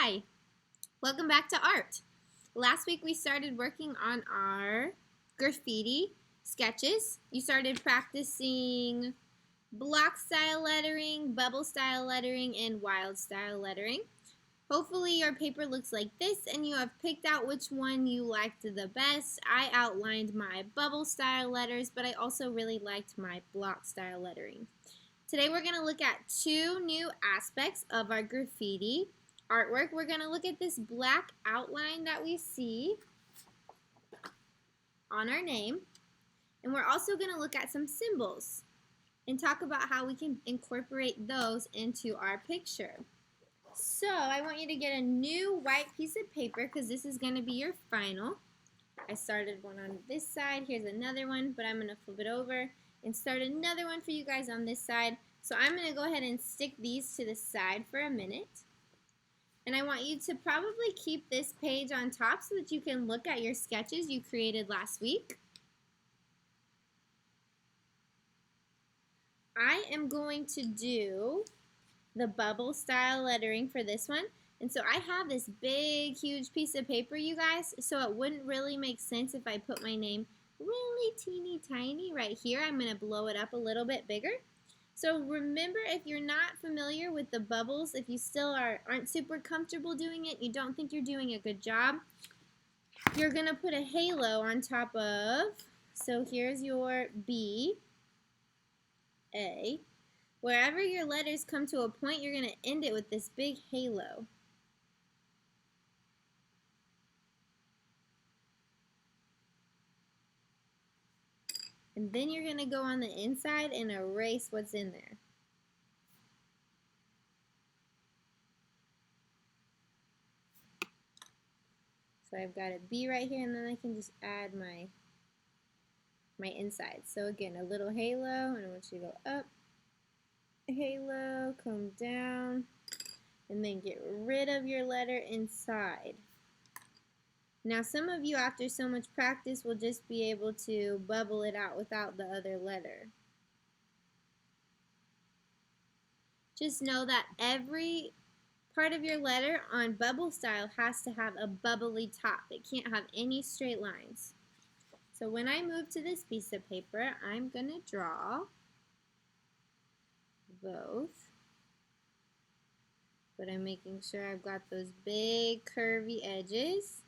Hi, welcome back to art. Last week we started working on our graffiti sketches. You started practicing block style lettering, bubble style lettering, and wild style lettering. Hopefully your paper looks like this and you have picked out which one you liked the best. I outlined my bubble style letters, but I also really liked my block style lettering. Today we're going to look at two new aspects of our graffiti artwork. We're going to look at this black outline that we see on our name, and we're also going to look at some symbols and talk about how we can incorporate those into our picture. So I want you to get a new white piece of paper because this is going to be your final. I started one on this side. Here's another one, but I'm going to flip it over and start another one for you guys on this side. So I'm going to go ahead and stick these to the side for a minute. And I want you to probably keep this page on top so that you can look at your sketches you created last week. I am going to do the bubble style lettering for this one. And so I have this big, huge piece of paper, you guys, so it wouldn't really make sense if I put my name really teeny tiny right here. I'm going to blow it up a little bit bigger. So remember, if you're not familiar with the bubbles, if you still aren't super comfortable doing it, you don't think you're doing a good job, you're going to put a halo on top of, so here's your B, A. Wherever your letters come to a point, you're going to end it with this big halo. And then you're going to go on the inside and erase what's in there. So I've got a B right here, and then I can just add my inside. So again, a little halo, and I want you to go up, halo, come down, and then get rid of your letter inside. Now some of you, after so much practice, will just be able to bubble it out without the other letter. Just know that every part of your letter on bubble style has to have a bubbly top. It can't have any straight lines. So when I move to this piece of paper, I'm going to draw both. But I'm making sure I've got those big curvy edges.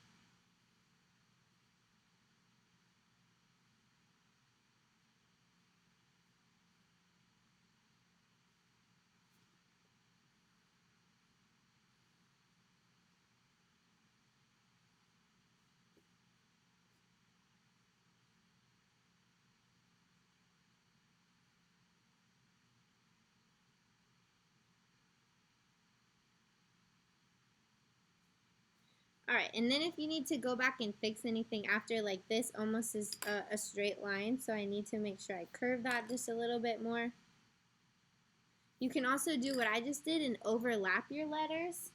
Alright, and then if you need to go back and fix anything after, like this almost is a straight line, so I need to make sure I curve that just a little bit more. You can also do what I just did and overlap your letters.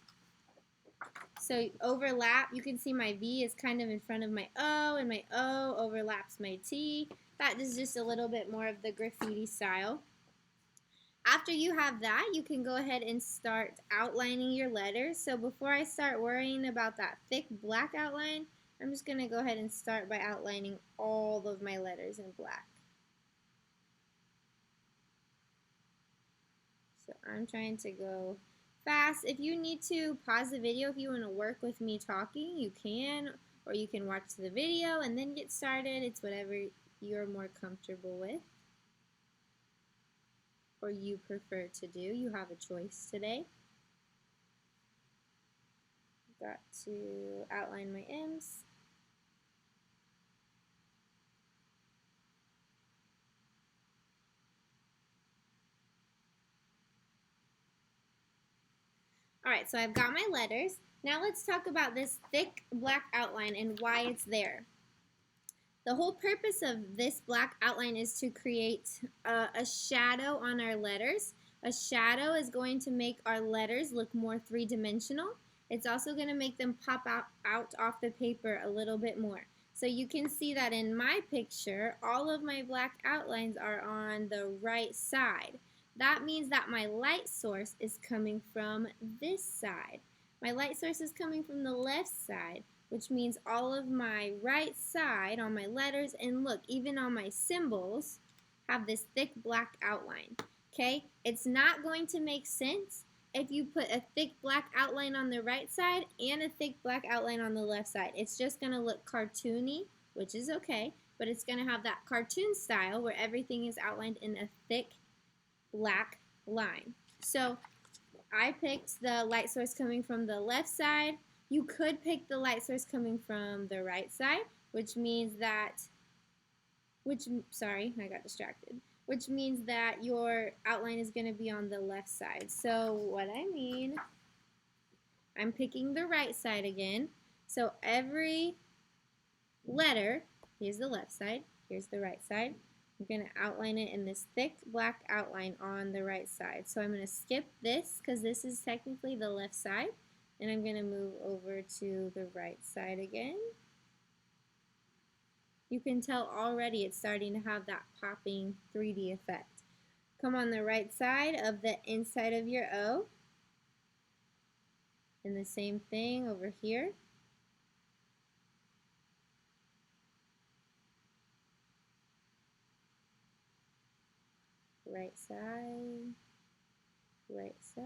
So overlap, you can see my V is kind of in front of my O, and my O overlaps my T. That is just a little bit more of the graffiti style. After you have that, you can go ahead and start outlining your letters. So before I start worrying about that thick black outline, I'm just going to go ahead and start by outlining all of my letters in black. So I'm trying to go fast. If you need to pause the video, if you want to work with me talking, you can, or you can watch the video and then get started. It's whatever you're more comfortable with or you prefer to do. You have a choice today. Got to outline my M's. Alright, so I've got my letters. Now let's talk about this thick black outline and why it's there. The whole purpose of this black outline is to create a shadow on our letters. A shadow is going to make our letters look more three-dimensional. It's also going to make them pop out off the paper a little bit more. So you can see that in my picture, all of my black outlines are on the right side. That means that my light source is coming from this side. My light source is coming from the left side, which means all of my right side on my letters, and look, even on my symbols, have this thick black outline. Okay, it's not going to make sense if you put a thick black outline on the right side and a thick black outline on the left side. It's just going to look cartoony, which is okay, but it's going to have that cartoon style where everything is outlined in a thick black line. So I picked the light source coming from the left side. You could pick the light source coming from the right side, which means that, sorry, I got distracted, which means that your outline is going to be on the left side. So what I mean, I'm picking the right side again. So every letter, here's the left side, here's the right side. I'm going to outline it in this thick black outline on the right side. So I'm going to skip this because this is technically the left side. And I'm going to move over to the right side again. You can tell already it's starting to have that popping 3D effect. Come on the right side of the inside of your O. And the same thing over here. Right side, right side.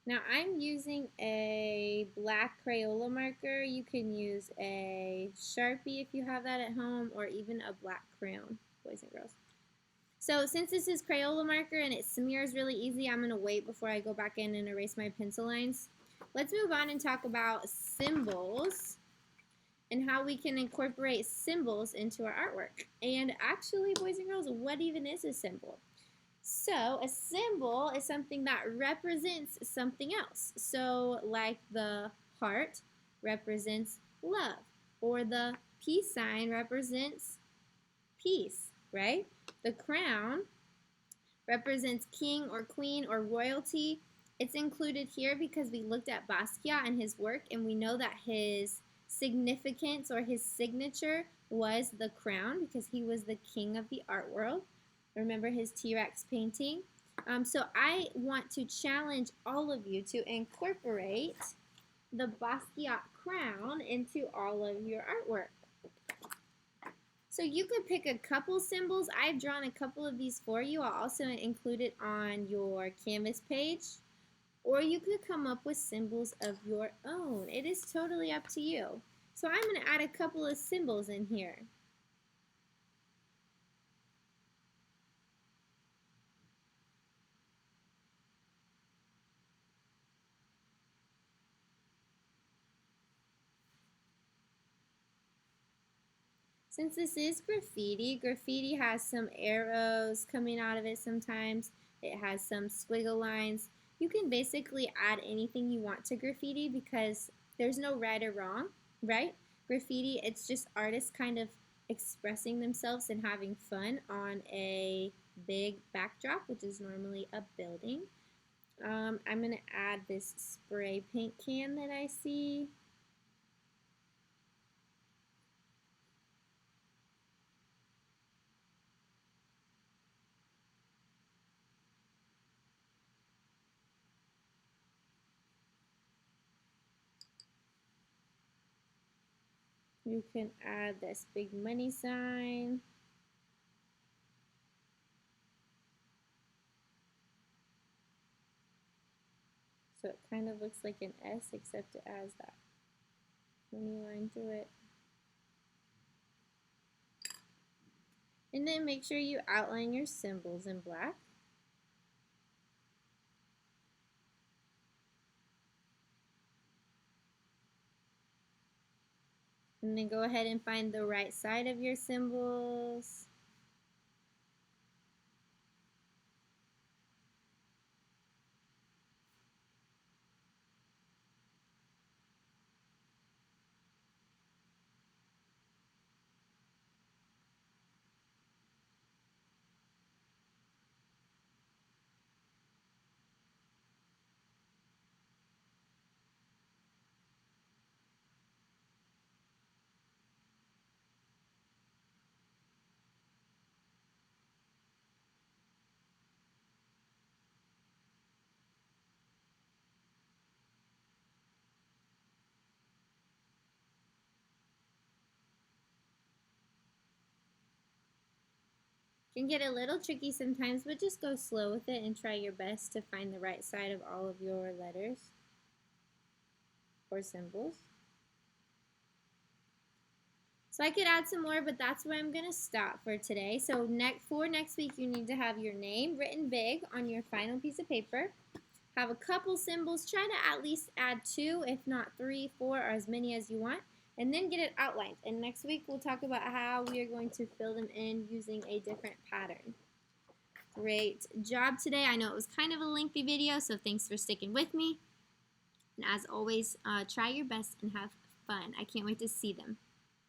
Now I'm using a black Crayola marker. You can use a Sharpie if you have that at home, or even a black crayon, boys and girls. So since this is Crayola marker and it smears really easy, I'm going to wait before I go back in and erase my pencil lines. Let's move on and talk about symbols and how we can incorporate symbols into our artwork. And actually, boys and girls, what even is a symbol? So a symbol is something that represents something else. So like the heart represents love, or the peace sign represents peace, right? The crown represents king or queen or royalty. It's included here because we looked at Basquiat and his work, and we know that his significance or his signature was the crown because he was the king of the art world. Remember his T-Rex painting? So I want to challenge all of you to incorporate the Basquiat crown into all of your artwork. So you could pick a couple symbols. I've drawn a couple of these for you. I'll also include it on your Canvas page. Or you could come up with symbols of your own. It is totally up to you. So I'm going to add a couple of symbols in here. Since this is graffiti, graffiti has some arrows coming out of it sometimes. It has some squiggle lines. You can basically add anything you want to graffiti because there's no right or wrong, right? Graffiti, it's just artists kind of expressing themselves and having fun on a big backdrop, which is normally a building. I'm going to add this spray paint can that I see. You can add this big money sign. So it kind of looks like an S, except it has that money line through it. And then make sure you outline your symbols in black. And then go ahead and find the right side of your symbols. Can get a little tricky sometimes, but just go slow with it and try your best to find the right side of all of your letters or symbols. So I could add some more, but that's where I'm going to stop for today. So for next week, you need to have your name written big on your final piece of paper. Have a couple symbols. Try to at least add 2, if not 3, 4, or as many as you want. And then get it outlined. And next week, we'll talk about how we are going to fill them in using a different pattern. Great job today. I know it was kind of a lengthy video, so thanks for sticking with me. And as always, try your best and have fun. I can't wait to see them.